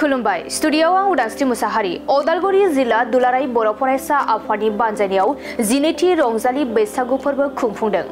खुलुमबाय स्टुडियोआव आं उदांस्रि मुसाहारि अदालगुरि जिल्ला दुलाराय बर' फरायसा आफादनि बानजायनायाव 12थि रंजालि बैसागु फोरबो खुंफुंदों।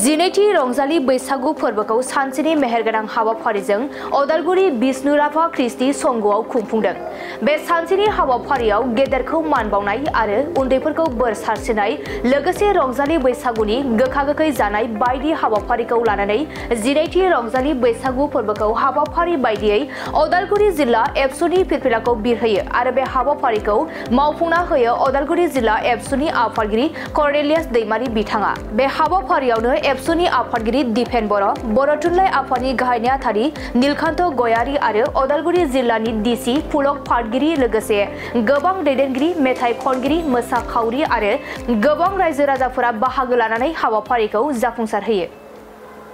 12थि रंजालि बैसागु फोरबोखौ सानसेनि मेहेरगोनां हाबाफारिजों अदालगुरि बिष्णु राभा ख्रिस्टि संघआव खुंफुंदों। बे सानसेनि हाबाफारियाव गेदेरखौ मान बावनाय आरो उन्दैफोरखौ बोर सारस्रिनाय लोगोसे रंजालि बैसागुनि गोखा गोखै जानाय बायदि हाबाफारिखौ लानानै 12थि रंजालि बैसागु फोरबोखौ हाबाफारि बायदियै अदालगुरि जिल्ला एबसुनि फिरफिलाखौ बिरहोयो आरो बे हाबाफारिखौ मावफुंना होयो अदालगुरि जिल्ला एबसुनि आफादगिरि कर्नेलियास दैमारि बिथाङा। बे हाबाफारियावनो एबसुनि आफादगिरि दिपेन बर' थुनलाइ आफादनि गाहाय नेहाथारि नीलकान्त गयारी आरो अदालगुरि जिल्लानि डिसि पुलक फाटगिरि लोगोसे गोबां दैदेनगिरि मेथाइ खनगिरि मोसाखावरि आरो गोबां रायजो राजाफोरा बाहागो लानानै हाबाफारिखौ जाफुंसारहोयो।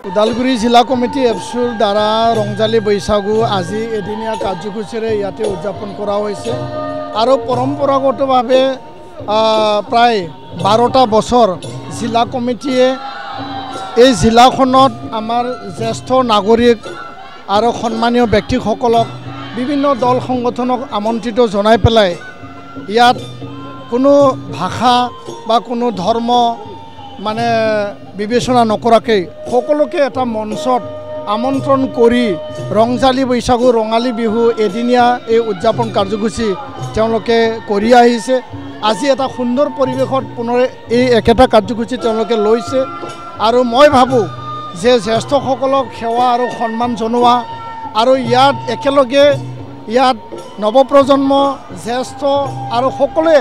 उदालगुरि जिला कमिटी एबसुर द्वारा रंजाली बैसागु আজি एदिनिया कार्यसूचीरे इयाते उद्यापन करा होइसे आरो परम्परागतभावे प्राय 12टा बছৰ जिला कमिटीए এই জিলাখনত আমাৰ জ্যেষ্ঠ নাগৰিক আৰু সন্মানীয় ব্যক্তিসকলক বিভিন্ন দল সংগঠনক আমন্ত্ৰিত জনাই পেলাই ইয়াত কোনো ভাষা বা কোনো ধৰ্ম মানে বিবেচনা নকৰাকৈ সকলোকে এটা মঞ্চত আমন্ত্ৰণ কৰি ৰংজালী বৈশাগু ৰঙালী বিহু এদিনীয়া এই উদযাপন কাৰ্যসূচী তেওঁলোকে কৰি আহিছে। আজি এটা সুন্দৰ পৰিৱেশত পুনৰ এই একেটা কাৰ্যসূচী তেওঁলোকে লৈছে আৰু মই ভাবোঁ যে জ্যেষ্ঠসকলক সেৱা আৰু সন্মান জনোৱা আৰু ইয়াত একেলগে ইয়াত নৱপ্ৰজন্ম জ্যেষ্ঠ আৰু সকলোৱে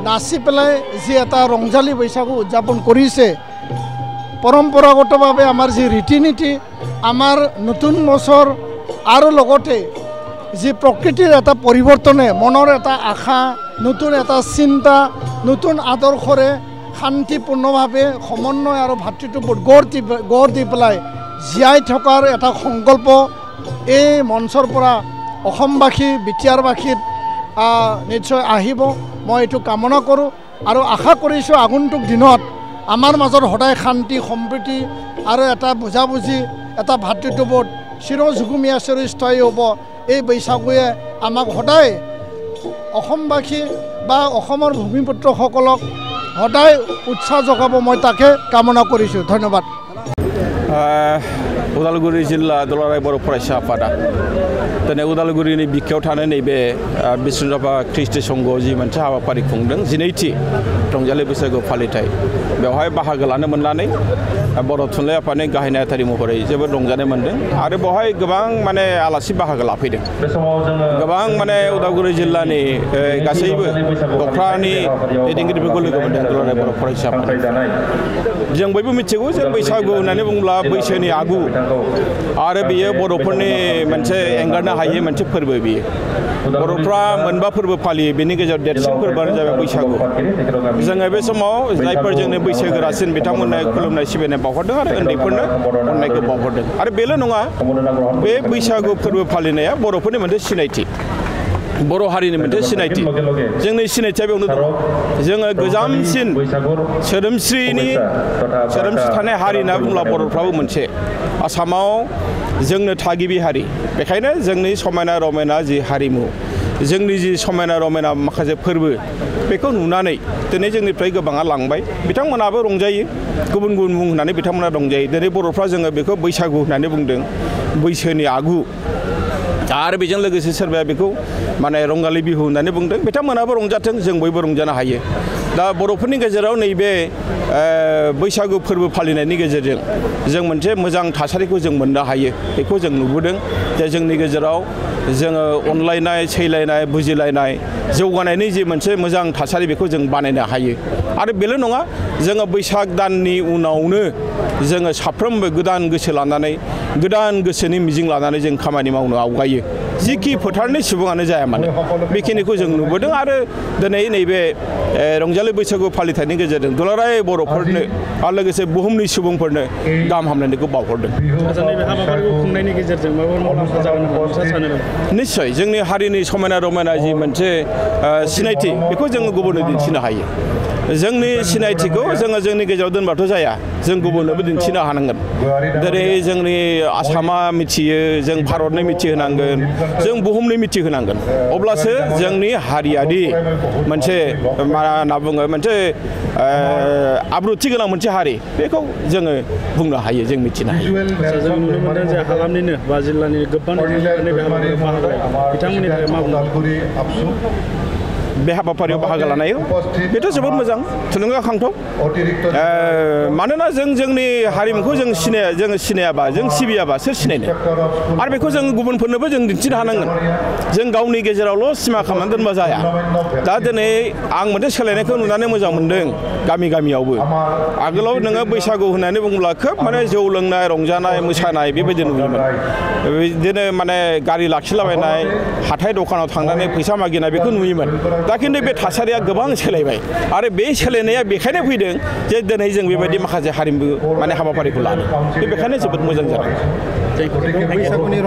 নাচি পেলাই যি এটা ৰংজালী বৈশাগু উদযাপন কৰিছে পৰম্পৰাগতভাৱে আমাৰ যি ৰীতি নীতি আমাৰ নতুন বছৰ আৰু লগতে যি প্ৰকৃতিৰ এটা পৰিৱৰ্তনে মনৰ এটা আশা নতুন এটা চিন্তা নতুন আদৰ্শৰে শান্তিপূৰ্ণভাৱে সমন্বয় আৰু ভাতৃত্ববোধ গঢ় দি পেলাই জীয়াই থকাৰ এটা সংকল্প এই মঞ্চৰ পৰা অসমবাসী বিটিয়াৰবাসীত নিশ্চয় আহিব মই এইটো কামনা কৰোঁ আৰু আশা কৰিছোঁ আগন্তুক দিনত আমাৰ মাজত সদায় শান্তি সম্প্ৰীতি আৰু এটা বুজাবুজি এটা ভাতৃত্ববোধ চিৰযুগমীয়া চিৰস্থায়ী হ'ব। এই বৈশাগুৱে আমাক সদায় অসমবাসী বা অসমৰ ভূমিপুত্ৰসকলক সদায় উৎসাহ যোগাব মই তাকে কামনা কৰিছোঁ। ধন্যবাদ। उदालगुरि जिल्ला दुलाराय बर' फरायसा आफादा दिनै उदालगुरिनि बिखायाव थानाय नैबे बिष्णु राभा ख्रिस्टि संघआव जि मोनसे हाबाफारि खुंदों 12थि रंजालि बैसागु फालिथाय बेवहाय बाहागो लानो मोननानै बर' थुनलाइ आफादनि गाहाय नेहाथारि महरै जोबोद रंजानाय मोनदों आरो बेवहाय गोबां माने आलासि बाहागो लाफैदों। गोबां माने उदालगुरि जिल्लानि गासैबो दख्रानि दैदेनगिरिफोरखौ लोगो मोनदों दुलाराय बर' फरायसा आफाद। जों बयबो मिथिगौ जे बैसागु होननानै बुङोब्ला बैसोनि आगु आरो बेयो बर'फोरनि मोनसे एंगारनो हायै मोनसे फोरबो बियो। बर'फ्रा मोनबा फोरबो फालियो बेनि गेजेराव देरसिन फोरबोआनो जाबाय बैसागु। जोङो बे समाव जायफोर जोंनि बैसोगोरासिन बिथांमोननो खुलुमनाय सिबिनाय बावहरदों आरो उन्दैफोरनो अननायखौ बावहरदों आरो बेल' नङा बे बैसागु फोरबो फालिनाया बर'फोरनि मोनसे सिनायथि बर' हारिनि मोनसे सिनायथि जोंनि सिनायथिया बेयावनो दं। जोङो गोजामसिन सोदोमस्रि थानाय हारि होनना बुंब्ला बर'फ्राबो मोनसे आसामाव जोंनो थागिबि हारि बेखायनो जोंनि समायना रमायना जि हारिमु जोंनि जि समायना रमायना माखासे फोरबो बेखौ नुनानै दिनै जोंनिफ्राय गोबाङा लांबाय बिथांमोनाबो रंजायो गुबुन गुबुन मुं होननानै बिथांमोना रंजायो। दिनै बर'फ्रा जोङो बेखौ बैसागु होननानै बुंदों बैसोनि आगु आरो बेजों लोगोसे सोरबाया बेखौ माने रंगाली बिहु होननानै बुंदों बिथांमोनाबो रंजाथों जों बयबो रंजानो हायो। दा बर'फोरनि गेजेराव नैबे बैसागु फोरबो फालिनायनि गेजेरजों जों मोनसे मोजां थासारिखौ जों मोननो हायो बेखौ जों नुबोदों जे जोंनि गेजेराव जोङो अनलायनाय सैलायनाय बुजिलायनाय जौगानायनि जि मोनसे मोजां थासारि बेखौ जों बानायनो हायो। आरो बेल' नङा जोङो बैसाग दाननि उनावनो जोङो साफ्रोमबो गोदान गोसो लानानै गोदान गोसोनि मिजिं लानानै जों खामानि मावनो आवगायो जिखि फोथारनि सुबुङानो जाया मानो बेखिनिखौ जों नुबोदों आरो दिनै नैबे रंजालि बैसागु फालिथायनि गेजेरजों दुलाराय बर'फोरनो आरो लोगोसे बुहुमनि सुबुंफोरनो गाहाम हामलायनायखौ बावहरदों। निश्चय जोंनि हारिनि समायना रमायना जि मोनसे सिनायथि बेखौ जोङो गुबुननो दिन्थिनो हायो। जोंनि सिनायथिखौ जोङो जोंनि गेजेराव दोनबाथ' जाया जों गुबुननोबो दिन्थिनो हानांगोन दिनै जोंनि आसामा मिथियो जों भारतनो मिथिहोनांगोन जों बुहुमनो मिथिहोनांगोन अब्लासो जोंनि हारियारि मोनसे मा होनना बुङो मोनसे आब्रुथि गोनां मोनसे हारि बेखौ जोङो बुंनो हायो जों मिथिनो हायो जों नुनो मोनदों जे हालामनिनो बा जिल्लानि गोबां बिथांमोननि थाखाय मा बुङो बे हाबाफारियाव बाहागो लानायाव बेथ' जोबोद मोजां थुलुंगाखांथाव मानोना जों जोंनि हारिमुखौ जों सिनायाबा जों सिबियाबा सोर सिनायनो आरो बेखौ जों गुबुनफोरनोबो जों दिन्थिनो हानांगोन जों गावनि गेजेरावल' सिमा खालामनानै दोनबा जाया दा दिनै आं मोनसे सोलायनायखौ नुनानै मोजां मोनदों गामियावबो आगोलाव नोङो बैसागु होननानै बुङोब्ला खोब माने जौ लोंनाय रंजानाय मोसानाय बेबायदि नुयोमोन बिदिनो माने गारि लाखिलाबायनाय हाथाय दखानाव थांनानै फैसा मागिनाय बेखौ नुयोमोन दा खिन्थु बे थासारिया गोबां सोलायबाय आरो बे सोलायनाया बेखायनो फैदों जे दिनै जों बेबायदि माखासे हारिमु माने हाबाफारिखौ लादों बेखायनो जोबोद मोजां जादों बैसागुनि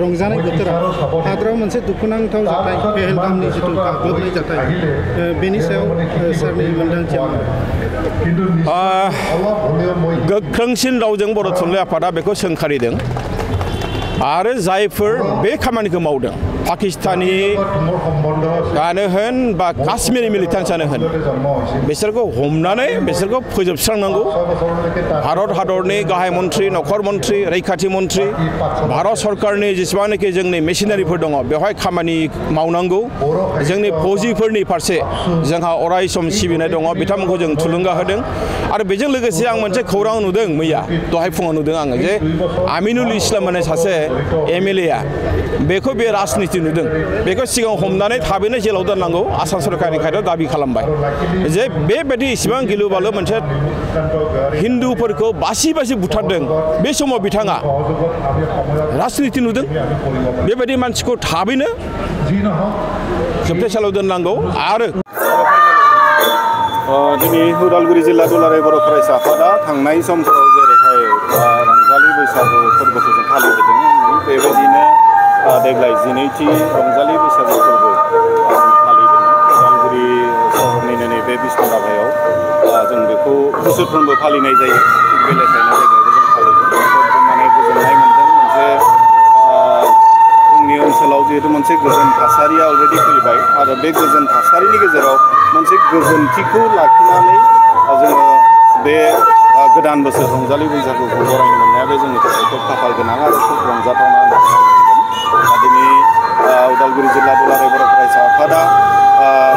रंजानाय बोथोराव हादराव मोनसे दुखुनांथाव जाथाय पेहेलगामनि जिथु गाग्लोबनाय जाथाय बेनि सायाव सारनि मोनदांथिया गोख्रोंसिन रावजों बर' थुनलाइ आफादा बेखौ सोंखारिदों आरो जायफोर बे खामानिखौ मावदों पाकिस्तानियानो होन बा काश्मीरी मिलिटेन्ट्सआनो होन बिसोरखौ हमनानै बिसोरखौ फोजोबस्रांनांगौ भारत हादरनि गाहाय मन्त्रि नखर मन्त्रि रैखाथि मन्त्रि भारत सरकारनि जेसेबांनाखि जोंनि मेसिनारिफोर दङ बेवहाय खामानि मावनांगौ जोंनि फौजिफोरनि फारसे जोंहा अराय सम सिबिनाय दङ बिथांमोनखौ जों थुलुंगा होदों आरो बेजों लोगोसे आं मोनसे खौरां नुदों मैया दहाय फुङाव नुदों आङो जे आमिनुल इस्लाम होननाय सासे MLA बेखौ बे राजनिति नुदों बेखौ सिगाङाव हमनानै थाबैनो जेलाव दोननांगौ आसाम सरकारनि खाथियाव दाबि खालामबाय जे बेबायदि इसिबां गिलु बालु मोनसे हिन्दुफोरखौ बासि बुथारदों बे समाव बिथाङा राजनिति नुदों बेबायदि मानसिखौ थाबैनो जोबथेसालियाव दोननांगौ आरो दिनै उदालगुरि जिल्ला दुलाराय बर' फरायसा आफादा थांनाय समफोराव जेरैहाय रंजालि बैसागु फोरबोखौ जों फालिबोदों बेबायदिनो देग्लाय 12थि रंजालि बैसागु फोरबो फालिदों उदालगुरि सहरनिनो नैबे बिष्णुराभायाव जों बेखौ बोसोरफ्रोमबो फालिनाय जायो थिग बे लेखायनो देग्लायबो जों फालिदों माने गोजोननाय मोनदों मोनसे जोंनि ओनसोलाव जिहेतु मोनसे गोजोन थासारिया अलरेडि फैबाय आरो बे गोजोन थासारिनि गेजेराव मोनसे गोजोनथिखौ लाखिनानै जोङो बे गोदान बोसोर रंजालि बैसागुखौ बरायनो मोननाया बे जोंनि थाखाय खोब खाफाल गोनां आरो खोब रंजाथावना होननानै आं बुंगोन दिनै उदालगुरि जिल्ला दुलाराय बर' फरायसा आफादा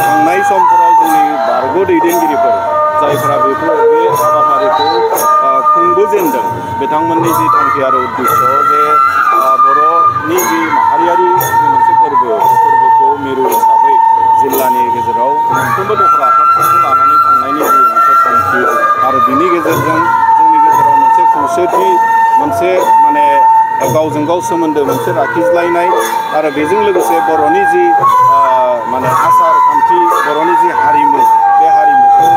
थांनाय समफोराव जोंनि बारग' दैदेनगिरिफोर जायफोरा बे हाबाफारिखौ खुंबोजेनदों बिथांमोननि जि थांखि आरो उद्देश्य जे बर'नि जि माहारियारि मोनसे फोरबोखौ मिरु हिसाबै जिल्लानि गेजेराव मोनफ्रोमबो दखरा आफादफोरखौ लानानै खुंनायनि जि मोनसे थांखि आरो बिनि गेजेरजों जोंनि गेजेराव मोनसे खौसेथि मोनसे माने गावजों गाव सोमोन्दो मोनसे लाखिज्लायनाय आरो बेजों लोगोसे बर'नि जि माने आसार खान्थि बर'नि जि हारिमु बे हारिमुखौ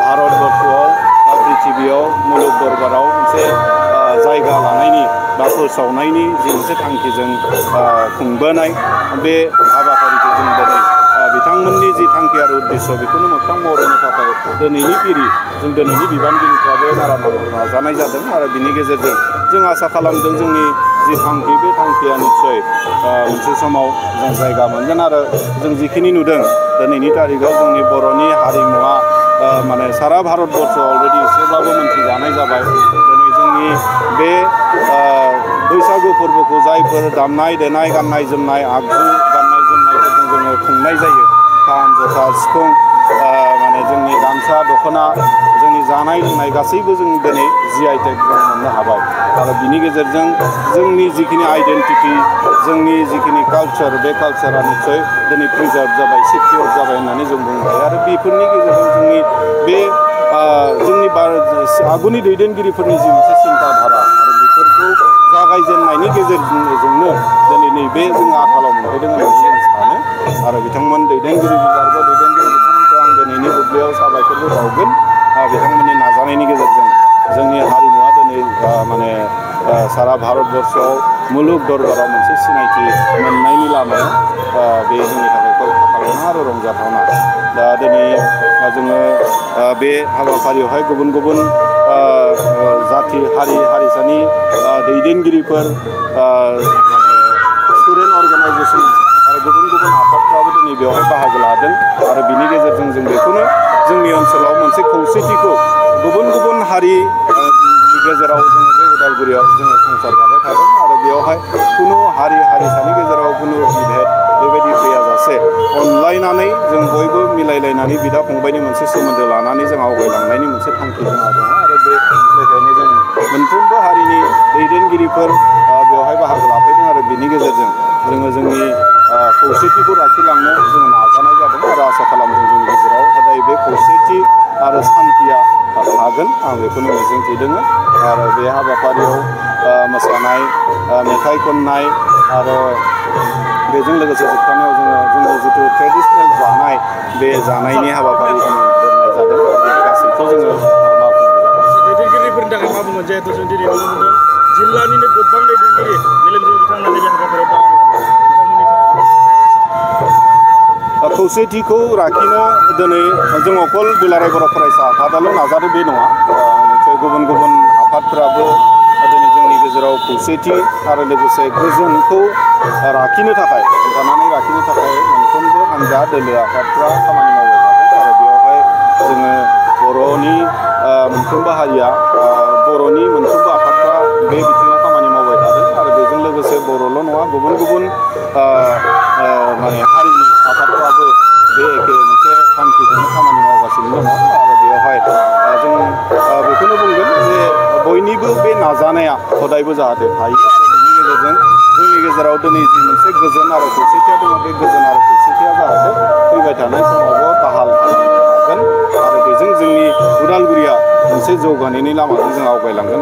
भारतबर्षआव बा पृथिबियाव मुलुग दरबाराव मोनसे जायगा लानायनि बा फोसावनायनि जि मोनसे थांखिजों खुंबोनाय बे हाबाफारिखौ जों दिनै बिथांमोननि जि थांखि आरो उद्देश्य बेखौनो मोगथां महर होनो थाखाय दिनैनि पिरि जों दिनैनि बिबानगिरिफ्राबो नारा नाजानाय जादों आरो बिनि गेजेरजों जों आसा खालामदों जोंनि जि थांखि बे थांखिया निस्सय मोनसे समाव जों जायगा मोनगोन आरो जों जिखिनि नुदों दिनैनि तारिखाव जोंनि बर'नि हारिमुवा माने सारा भारतबर्षआव अलरेडि एसेब्लाबो मोनथिजानाय जाबाय दिनै जोंनि बे बैसागु फोरबोखौ जायफोर दामनाय देनाय गाननाय जोमनाय आगजु गाननाय जोमनायफोरजों जोङो खुंनाय जायो खाम जथा सिफुं माने जोंनि गामसा दख'ना जोंनि जानाय लोंनाय गासैबो जों दिनै GI टेग मोननो हाबाय आरो बिनि गेजेरजों जोंनि जिखिनि आइडेन्टिटि जोंनि जिखिनि कालचार बे कालचारा निस्सय दिनै प्रिजार्भ जाबाय सिकिउर जाबाय होननानै जों बुंनो हायो आरो बेफोरनि गेजेरजों जोंनि बे जोंनि आगुनि दैदेनगिरिफोरनि जि मोनसे सिन्ताधारा आरो बेफोरखौ जागायजेननायनि गेजेरजोंनो दिनै नैबे जोङो आथालाव मोनफैदों होननानै जों सानो आरो बिथांमोन दैदेनगिरि बिथांमोनखौ आं दिनैनि बुब्लियाव साबायखरबो बावगोन बिथांमोननि नाजानायनि गेजेरजों जोंनि हारिमुवा दिनै माने सारा भारतबर्षआव मुलुग दरबाराव मोनसे सिनायथि मोननायनि लामायाव बे जोंनि थाखाय खाफाल गोनां आरो रंजाथावना दा दिनै जोङो बे हाबाफारियावहाय गुबुन गुबुन जाथि हारि हारिसानि दैदेनगिरिफोर स्टुडेन्ट अर्गानाइजेसन आरो गुबुन गुबुन आफादफ्राबो दिनै बेवहाय बाहागो लादों आरो बिनि गेजेरजों जों बेखौनो जोंनि ओनसोलाव मोनसे खौसेथिखौ गुबुन गुबुन हारि गेजेराव जोङो बे उदालगुरियाव जोङो संसार जाबाय थादों आरो बेवहाय खुनु हारि हारिसानि गेजेराव खुनु बिभेद बेबायदि गैयाजासे अनलायनानै जों बयबो मिलायलायनानै बिदा फंबायनि मोनसे सोमोन्दो लानानै जों आवगायलांनायनि मोनसे थांखि जोंहा दङ आरो बे लेखायनो जों मोनफ्रोमबो हारिनि दैदेनगिरिफोर बेवहाय बाहागो लाफैदों आरो बिनि गेजेरजों जोङो जोंनि खौसेथिखौ लाखिलांनो जोङो नाजानाय जादों आरो आसा खालामदों जोंनि गेजेराव हदाय बे खौसेथि आरो सान्थिया थागोन आं बेखौनो मिजिंथिदों आरो बे हाबाफारियाव मोसानाय मेथाइ खननाय आरो बेजों लोगोसे जोबथारनायाव जोङो जोंनि जिथु ट्रेडिसनेल जानाय बे जानायनि हाबाफारि जों दोननाय जादों गासैखौ जोङो मावफुंनाय जादों दैदेनगिरिफोरनि थाखाय मा बुङो जिहेतु जों दिनै नुनो मोनदों जिल्लानिनो गोबां दैदेनगिरि मेलेमजिबि बिथांमोना नैबे हाबाफारियाव बाहागो लादों खौसेथिखौ लाखिनो दिनै जों अकल दुलाराय बर' फरायसा आफादाल' नाजादों बे नङा गुबुन गुबुन आफादफोराबो दिनै जोंनि गेजेराव खौसेथि आरो लोगोसे गोजोनखौ लाखिनो थाखाय दानानै लाखिनो थाखाय मोनफ्रोमबो हान्जा दोलो आफादफ्रा खामानि मावबाय थादों आरो बेवहाय जोङो बर'नि मोनफ्रोमबो हारिया बर'नि मोनफ्रोमबो आफादफ्रा बे बिथिङाव खामानि मावबाय थादों आरो बेजों लोगोसे बर'ल' नङा गुबुन गुबुन माने हारिनि आफादफ्राबो बे एखे मोनसे थांखिजोंनो खामानि मावगासिनो दङ आरो बेवहाय जों बेखौनो बुंगोन जे बयनिबो बे नाजानाया हदायबो जाहाथे थायो आरो बेनि गेजेरजों जोंनि गेजेराव दिनै जि मोनसे गोजोन आरो खौसेथिया दङ बे गोजोन आरो खौसेथिया जाहाथे फैबाय थानाय समावबो बाहाल थागोन आरो बेजों जोंनि उदालगुरिया मोनसे जौगानायनि लामाजों जों आवगायलांगोन